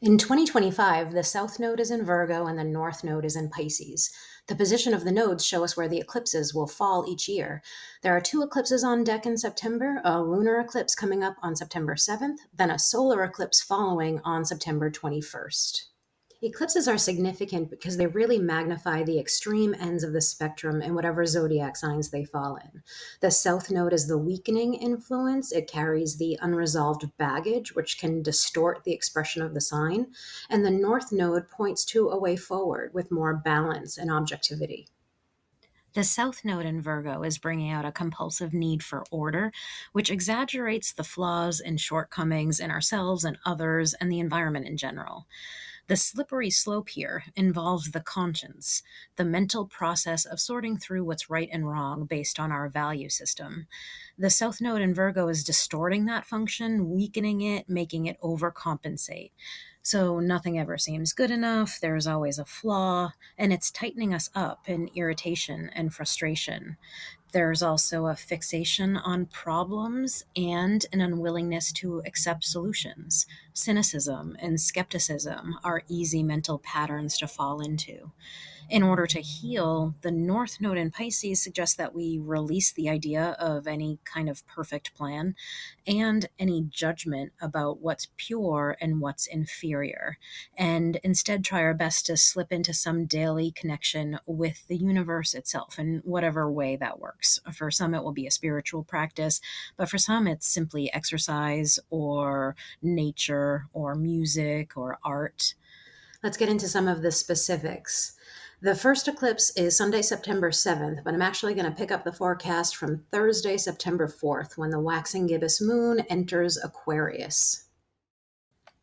In 2025, the South Node is in Virgo and the North Node is in Pisces. The position of the nodes show us where the eclipses will fall each year. There are two eclipses on deck in September, a lunar eclipse coming up on September 7th, then a solar eclipse following on September 21st. Eclipses are significant because they really magnify the extreme ends of the spectrum in whatever zodiac signs they fall in. The South Node is the weakening influence. It carries the unresolved baggage, which can distort the expression of the sign. And the North Node points to a way forward with more balance and objectivity. The South Node in Virgo is bringing out a compulsive need for order, which exaggerates the flaws and shortcomings in ourselves and others and the environment in general. The slippery slope here involves the conscience, the mental process of sorting through what's right and wrong based on our value system. The South Node in Virgo is distorting that function, weakening it, making it overcompensate. So nothing ever seems good enough, there's always a flaw, and it's tightening us up in irritation and frustration. There's also a fixation on problems and an unwillingness to accept solutions. Cynicism and skepticism are easy mental patterns to fall into. In order to heal, the North Node in Pisces suggests that we release the idea of any kind of perfect plan and any judgment about what's pure and what's inferior, and instead try our best to slip into some daily connection with the universe itself in whatever way that works. For some, it will be a spiritual practice, but for some, it's simply exercise or nature or music or art. Let's get into some of the specifics. The first eclipse is Sunday, September 7th, but I'm actually going to pick up the forecast from Thursday, September 4th, when the waxing gibbous moon enters Aquarius.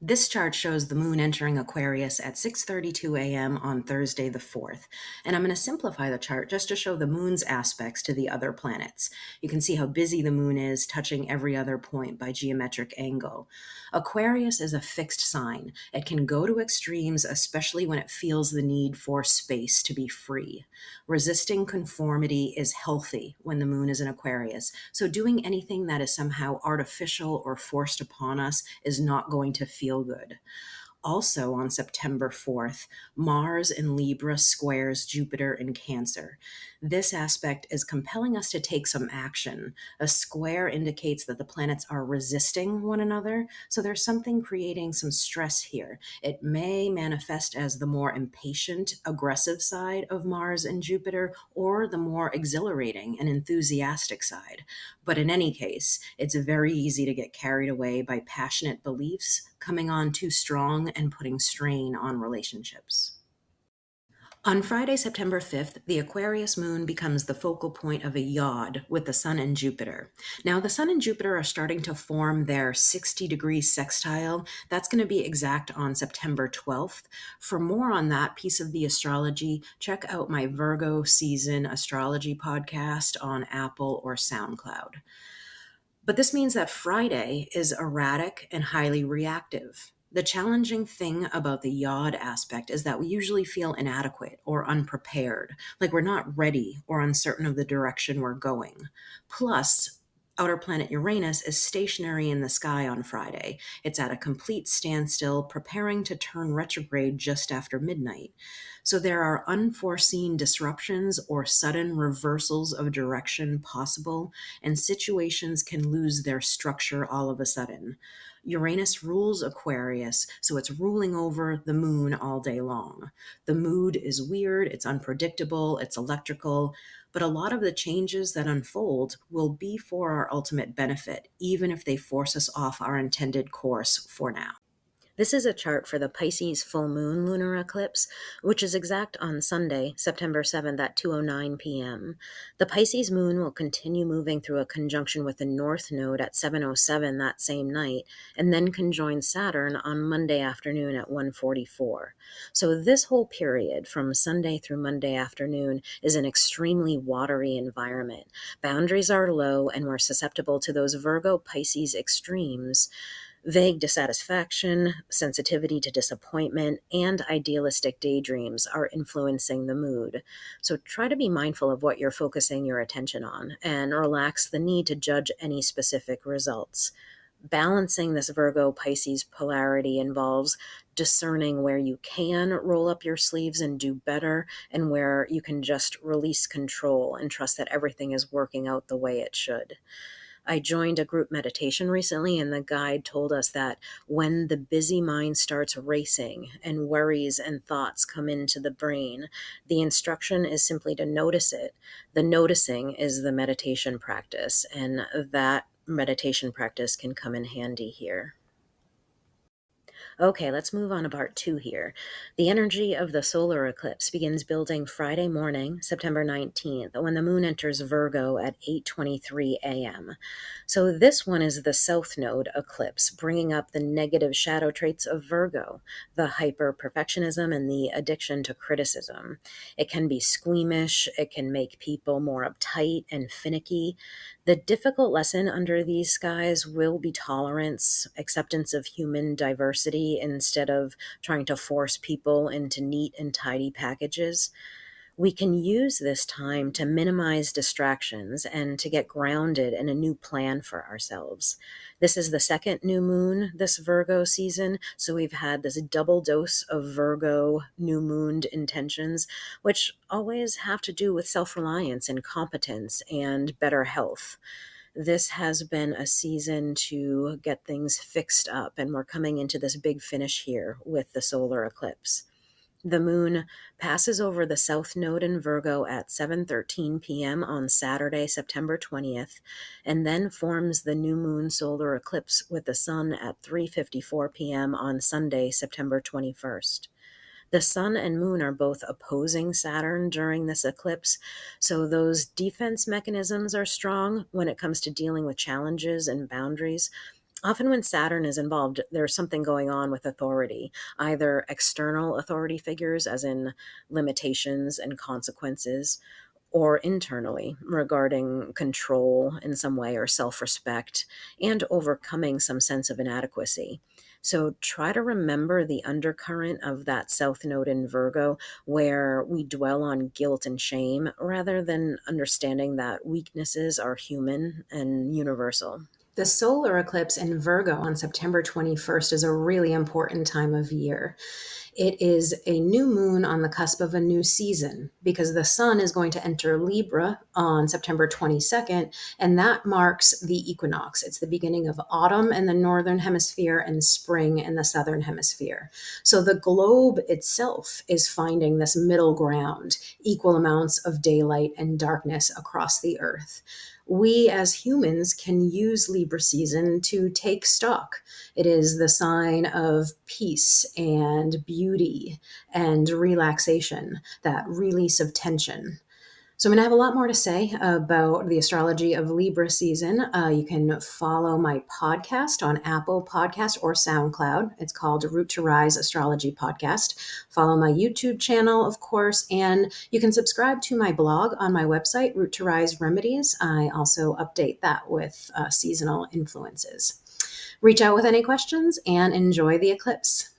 This chart shows the moon entering Aquarius at 6:32 a.m. on Thursday the 4th. And I'm going to simplify the chart just to show the moon's aspects to the other planets. You can see how busy the moon is, touching every other point by geometric angle. Aquarius is a fixed sign. It can go to extremes, especially when it feels the need for space to be free. Resisting conformity is healthy when the moon is in Aquarius. So doing anything that is somehow artificial or forced upon us is not going to feel good. Also on September 4th, Mars in Libra squares Jupiter in Cancer. This aspect is compelling us to take some action. A square indicates that the planets are resisting one another, so there's something creating some stress here. It may manifest as the more impatient, aggressive side of Mars and Jupiter, or the more exhilarating and enthusiastic side. But in any case, it's very easy to get carried away by passionate beliefs, coming on too strong and putting strain on relationships. On Friday, September 5th, the Aquarius moon becomes the focal point of a yod with the Sun and Jupiter. Now, the Sun and Jupiter are starting to form their 60-degree sextile. That's going to be exact on September 12th. For more on that piece of the astrology, check out my Virgo season astrology podcast on Apple or SoundCloud. But this means that Friday is erratic and highly reactive. The challenging thing about the yod aspect is that we usually feel inadequate or unprepared, like we're not ready or uncertain of the direction we're going. Plus, outer planet Uranus is stationary in the sky on Friday. It's at a complete standstill, preparing to turn retrograde just after midnight. So there are unforeseen disruptions or sudden reversals of direction possible, and situations can lose their structure all of a sudden. Uranus rules Aquarius, so it's ruling over the moon all day long. The mood is weird, it's unpredictable, it's electrical, but a lot of the changes that unfold will be for our ultimate benefit, even if they force us off our intended course for now. This is a chart for the Pisces full moon lunar eclipse, which is exact on Sunday, September 7th at 2:09 p.m. The Pisces moon will continue moving through a conjunction with the North Node at 7:07 that same night, and then conjoin Saturn on Monday afternoon at 1:44. So this whole period, from Sunday through Monday afternoon, is an extremely watery environment. Boundaries are low, and we're susceptible to those Virgo-Pisces extremes. Vague dissatisfaction, sensitivity to disappointment, and idealistic daydreams are influencing the mood. So try to be mindful of what you're focusing your attention on and relax the need to judge any specific results. Balancing this Virgo Pisces polarity involves discerning where you can roll up your sleeves and do better, and where you can just release control and trust that everything is working out the way it should. I joined a group meditation recently, and the guide told us that when the busy mind starts racing and worries and thoughts come into the brain, the instruction is simply to notice it. The noticing is the meditation practice, and that meditation practice can come in handy here. Okay, let's move on to part two here. The energy of the solar eclipse begins building Friday morning, September 19th, when the moon enters Virgo at 8:23 a.m. So this one is the south node eclipse, bringing up the negative shadow traits of Virgo, the hyper-perfectionism and the addiction to criticism. It can be squeamish, it can make people more uptight and finicky. The difficult lesson under these skies will be tolerance, acceptance of human diversity instead of trying to force people into neat and tidy packages. We can use this time to minimize distractions and to get grounded in a new plan for ourselves. This is the second new moon this Virgo season, so we've had this double dose of Virgo new moon intentions, which always have to do with self reliance and competence and better health. This has been a season to get things fixed up, and we're coming into this big finish here with the solar eclipse. The moon passes over the south node in Virgo at 7:13 p.m. on Saturday, September 20th, and then forms the new moon solar eclipse with the sun at 3:54 p.m. on Sunday, September 21st. The sun and moon are both opposing Saturn during this eclipse, so those defense mechanisms are strong when it comes to dealing with challenges and boundaries. Often, when Saturn is involved, there's something going on with authority, either external authority figures, as in limitations and consequences, or internally regarding control in some way or self respect and overcoming some sense of inadequacy. So try to remember the undercurrent of that South Node in Virgo, where we dwell on guilt and shame rather than understanding that weaknesses are human and universal. The solar eclipse in Virgo on September 21st is a really important time of year. It is a new moon on the cusp of a new season because the sun is going to enter Libra on September 22nd, and that marks the equinox. It's the beginning of autumn in the northern hemisphere and spring in the southern hemisphere. So the globe itself is finding this middle ground, equal amounts of daylight and darkness across the earth. We as humans can use Libra season to take stock. It is the sign of peace and beauty and relaxation, that release of tension. So I'm going to have a lot more to say about the astrology of Libra season. You can follow my podcast on Apple Podcast or SoundCloud. It's called Root to Rise Astrology Podcast. Follow my YouTube channel, of course, and you can subscribe to my blog on my website, Root to Rise Remedies. I also update that with seasonal influences. Reach out with any questions and enjoy the eclipse.